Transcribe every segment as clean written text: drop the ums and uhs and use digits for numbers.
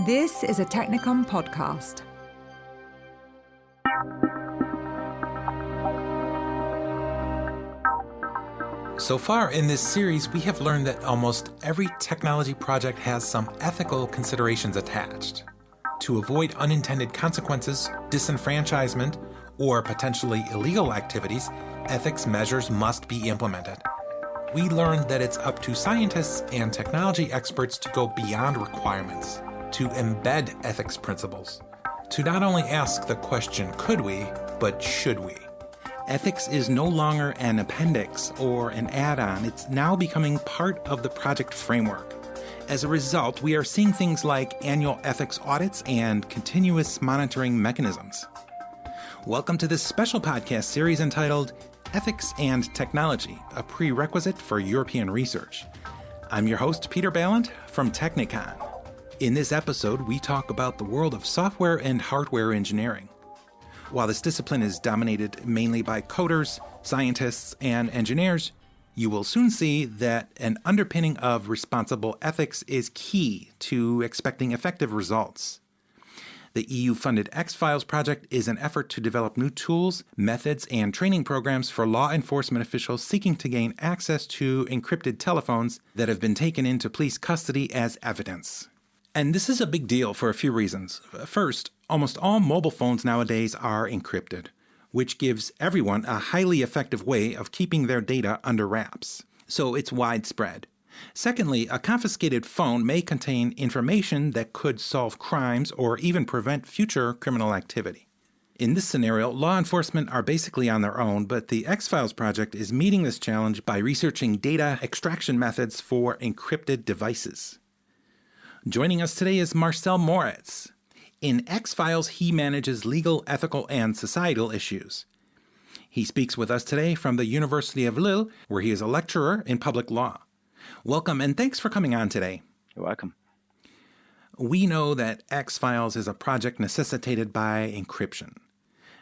This is a Technicom podcast. So far in this series, we have learned that almost every technology project has some ethical considerations attached. To avoid unintended consequences, disenfranchisement, or potentially illegal activities, ethics measures must be implemented. We learned that it's up to scientists and technology experts to go beyond requirements, to embed ethics principles, to not only ask the question, could we, but should we? Ethics is no longer an appendix or an add-on. It's now becoming part of the project framework. As a result, we are seeing things like annual ethics audits and continuous monitoring mechanisms. Welcome to this special podcast series entitled Ethics and Technology, a Prerequisite for European Research. I'm your host, Peter Ballant from Technicon. In this episode, we talk about the world of software and hardware engineering. While this discipline is dominated mainly by coders, scientists, and engineers, you will soon see that an underpinning of responsible ethics is key to expecting effective results. The EU-funded X-Files project is an effort to develop new tools, methods, and training programs for law enforcement officials seeking to gain access to encrypted telephones that have been taken into police custody as evidence. And this is a big deal for a few reasons. First, almost all mobile phones nowadays are encrypted, which gives everyone a highly effective way of keeping their data under wraps. So it's widespread. Secondly, a confiscated phone may contain information that could solve crimes or even prevent future criminal activity. In this scenario, law enforcement are basically on their own, but the X-Files project is meeting this challenge by researching data extraction methods for encrypted devices. Joining us today is Marcel Moritz. In X-Files, he manages legal, ethical, and societal issues. He speaks with us today from the University of Lille, where he is a lecturer in public law. Welcome, and thanks for coming on today. You're welcome. We know that X-Files is a project necessitated by encryption.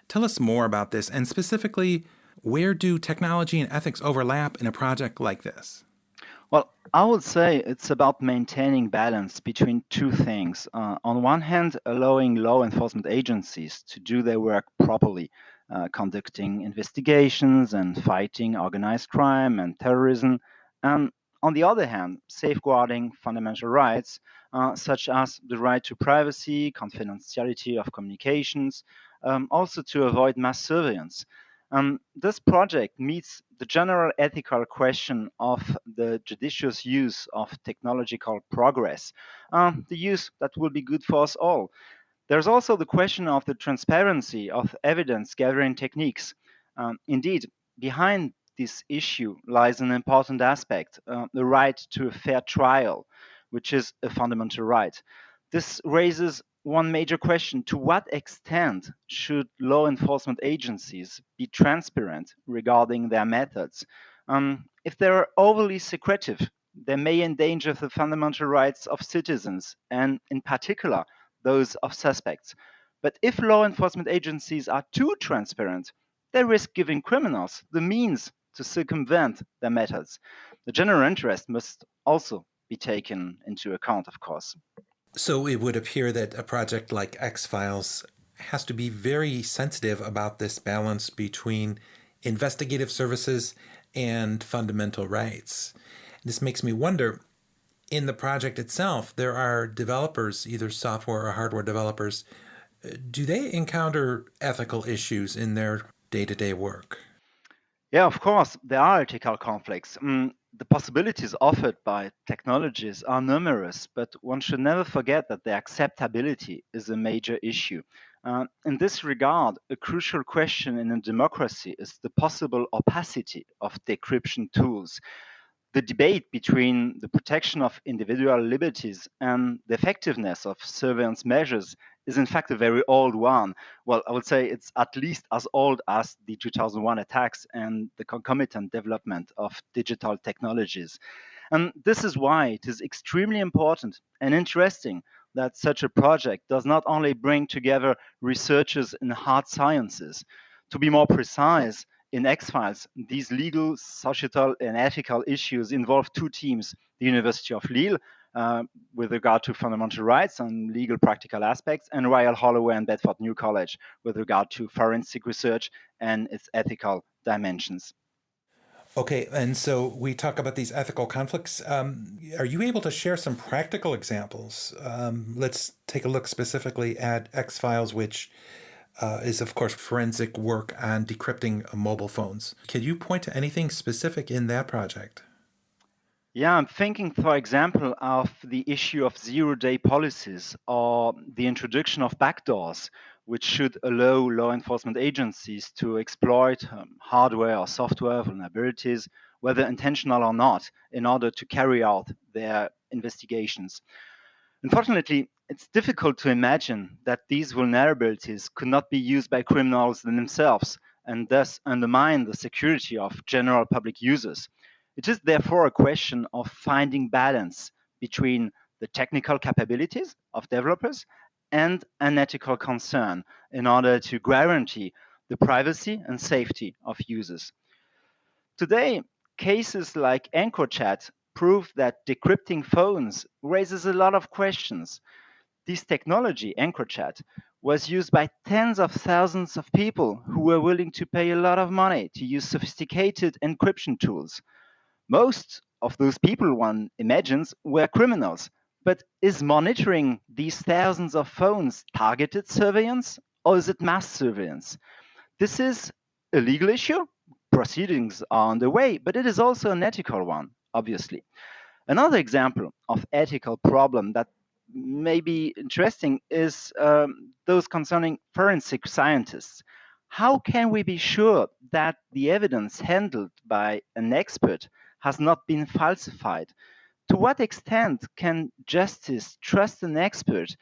Tell us more about this, and specifically, where do technology and ethics overlap in a project like this? Well, I would say it's about maintaining balance between two things. On one hand, allowing law enforcement agencies to do their work properly, conducting investigations and fighting organized crime and terrorism. And on the other hand, safeguarding fundamental rights, such as the right to privacy, confidentiality of communications, also to avoid mass surveillance. This project meets the general ethical question of the judicious use of technological progress, the use that will be good for us all. There's also the question of the transparency of evidence gathering techniques. Indeed, behind this issue lies an important aspect, the right to a fair trial, which is a fundamental right. This raises one major question: to what extent should law enforcement agencies be transparent regarding their methods? If they are overly secretive, they may endanger the fundamental rights of citizens, and in particular, those of suspects. But if law enforcement agencies are too transparent, they risk giving criminals the means to circumvent their methods. The general interest must also be taken into account, of course. So it would appear that a project like X-Files has to be very sensitive about this balance between investigative services and fundamental rights. This makes me wonder, in the project itself, there are developers, either software or hardware developers. Do they encounter ethical issues in their day-to-day work? Yeah, of course, there are ethical conflicts. The possibilities offered by technologies are numerous, but one should never forget that their acceptability is a major issue. In this regard, a crucial question in a democracy is the possible opacity of decryption tools. The debate between the protection of individual liberties and the effectiveness of surveillance measures is in fact a very old one. Well, I would say it's at least as old as the 2001 attacks and the concomitant development of digital technologies. And this is why it is extremely important and interesting that such a project does not only bring together researchers in hard sciences. To be more precise, in X-Files, these legal, societal, and ethical issues involve two teams: the University of Lille, with regard to fundamental rights and legal practical aspects, and Royal Holloway and Bedford New College with regard to forensic research and its ethical dimensions. Okay, and so we talk about these ethical conflicts. Are you able to share some practical examples? Let's take a look specifically at X-Files, which is, of course, forensic work on decrypting mobile phones. Can you point to anything specific in that project? Yeah, I'm thinking, for example, of the issue of zero-day policies or the introduction of backdoors, which should allow law enforcement agencies to exploit hardware or software vulnerabilities, whether intentional or not, in order to carry out their investigations. Unfortunately, it's difficult to imagine that these vulnerabilities could not be used by criminals themselves and thus undermine the security of general public users. It is therefore a question of finding balance between the technical capabilities of developers and an ethical concern in order to guarantee the privacy and safety of users. Today, cases like EncroChat prove that decrypting phones raises a lot of questions. This technology, EncroChat, was used by tens of thousands of people who were willing to pay a lot of money to use sophisticated encryption tools. Most of those people, one imagines, were criminals. But is monitoring these thousands of phones targeted surveillance or is it mass surveillance? This is a legal issue. Proceedings are underway, but it is also an ethical one, obviously. Another example of ethical problem that may be interesting is those concerning forensic scientists. How can we be sure that the evidence handled by an expert has not been falsified? To what extent can justice trust an expert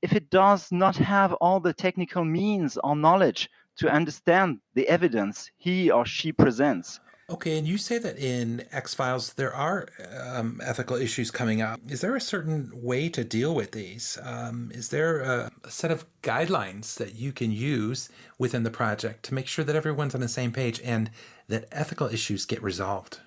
if it does not have all the technical means or knowledge to understand the evidence he or she presents? Okay, and you say that in X-Files there are ethical issues coming up. Is there a certain way to deal with these? Is there a set of guidelines that you can use within the project to make sure that everyone's on the same page and that ethical issues get resolved?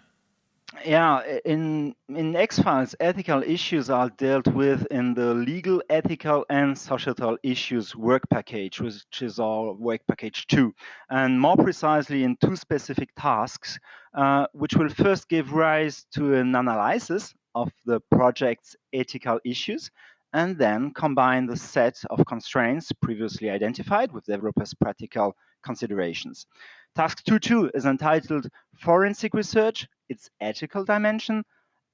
Yeah, in X-Files, ethical issues are dealt with in the legal, ethical, and societal issues work package, which is our work package 2, and more precisely in two specific tasks, which will first give rise to an analysis of the project's ethical issues, and then combine the set of constraints previously identified with developers' practical considerations. Task 2.2 is entitled Forensic Research, its Ethical Dimension,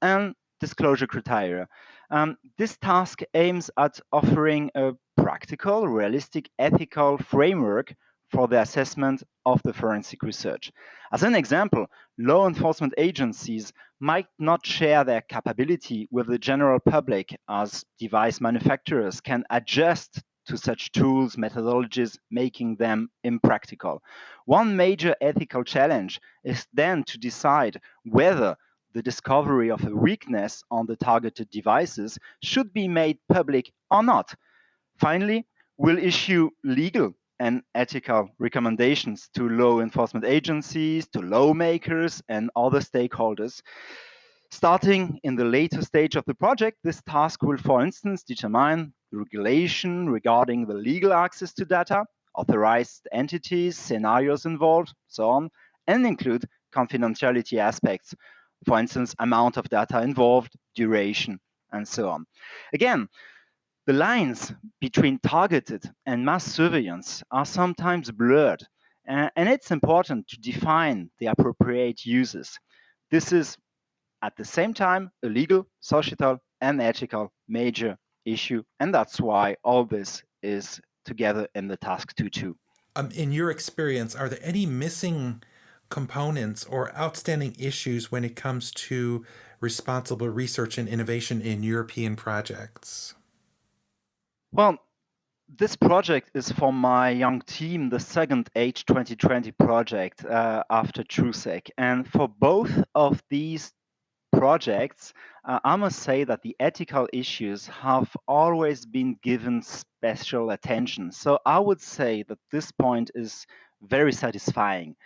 and Disclosure Criteria. This task aims at offering a practical, realistic, ethical framework for the assessment of the forensic research. As an example, law enforcement agencies might not share their capability with the general public, as device manufacturers can adjust to such tools, methodologies, making them impractical. One major ethical challenge is then to decide whether the discovery of a weakness on the targeted devices should be made public or not. Finally, we'll issue legal and ethical recommendations to law enforcement agencies, to lawmakers, and other stakeholders. Starting in the later stage of the project, this task will, for instance, determine the regulation regarding the legal access to data, authorized entities, scenarios involved, so on, and include confidentiality aspects, for instance, amount of data involved, duration, and so on. Again, the lines between targeted and mass surveillance are sometimes blurred, and it's important to define the appropriate uses. This is at the same time a legal, societal, and ethical major issue, and that's why all this is together in the task 2.2. In your experience, are there any missing components or outstanding issues when it comes to responsible research and innovation in European projects? Well, this project is for my young team, the second H2020 project after TrueSec. And for both of these projects, I must say that the ethical issues have always been given special attention. So I would say that this point is very satisfying.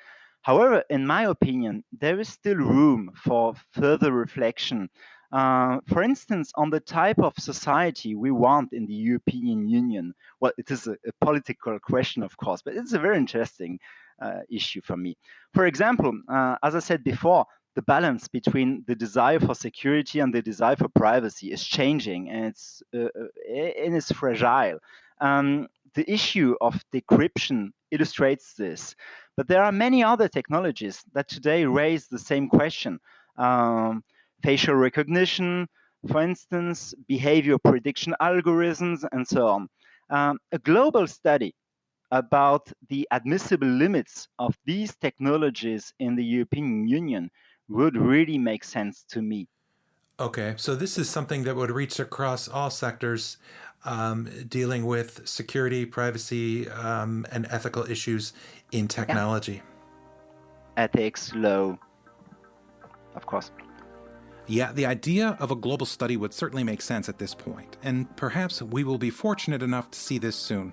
However, in my opinion, there is still room for further reflection For instance, on the type of society we want in the European Union. Well, it is a political question, of course, but it's a very interesting issue for me. For example, as I said before, the balance between the desire for security and the desire for privacy is changing, and it's fragile. The issue of decryption illustrates this, but there are many other technologies that today raise the same question. Facial recognition, for instance, behavior prediction algorithms, and so on. A global study about the admissible limits of these technologies in the European Union would really make sense to me. Okay, so this is something that would reach across all sectors, dealing with security, privacy, and ethical issues in technology. Yeah. Ethics, law, of course. Yeah, the idea of a global study would certainly make sense at this point, and perhaps we will be fortunate enough to see this soon.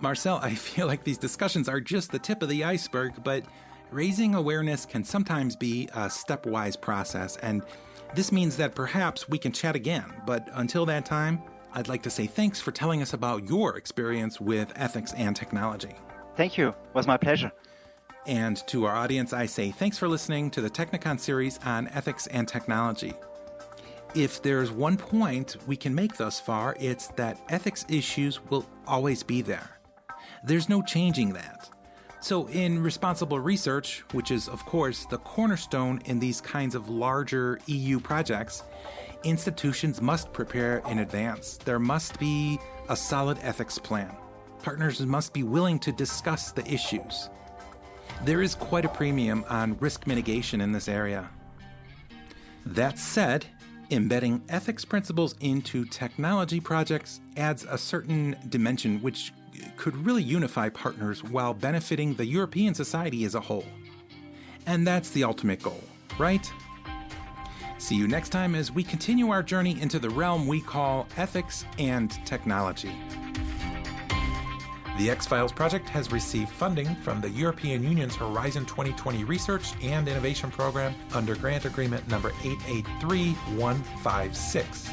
Marcel, I feel like these discussions are just the tip of the iceberg, but raising awareness can sometimes be a stepwise process, and this means that perhaps we can chat again. But until that time, I'd like to say thanks for telling us about your experience with ethics and technology. Thank you. It was my pleasure. And to our audience, I say thanks for listening to the Technicon series on ethics and technology. If there's one point we can make thus far, it's that ethics issues will always be there. There's no changing that. So in responsible research, which is of course the cornerstone in these kinds of larger EU projects, institutions must prepare in advance. There must be a solid ethics plan. Partners must be willing to discuss the issues. There is quite a premium on risk mitigation in this area. That said, embedding ethics principles into technology projects adds a certain dimension which could really unify partners while benefiting the European society as a whole. And that's the ultimate goal, right? See you next time as we continue our journey into the realm we call ethics and technology. The X-Files project has received funding from the European Union's Horizon 2020 Research and Innovation Program under Grant Agreement number 883156.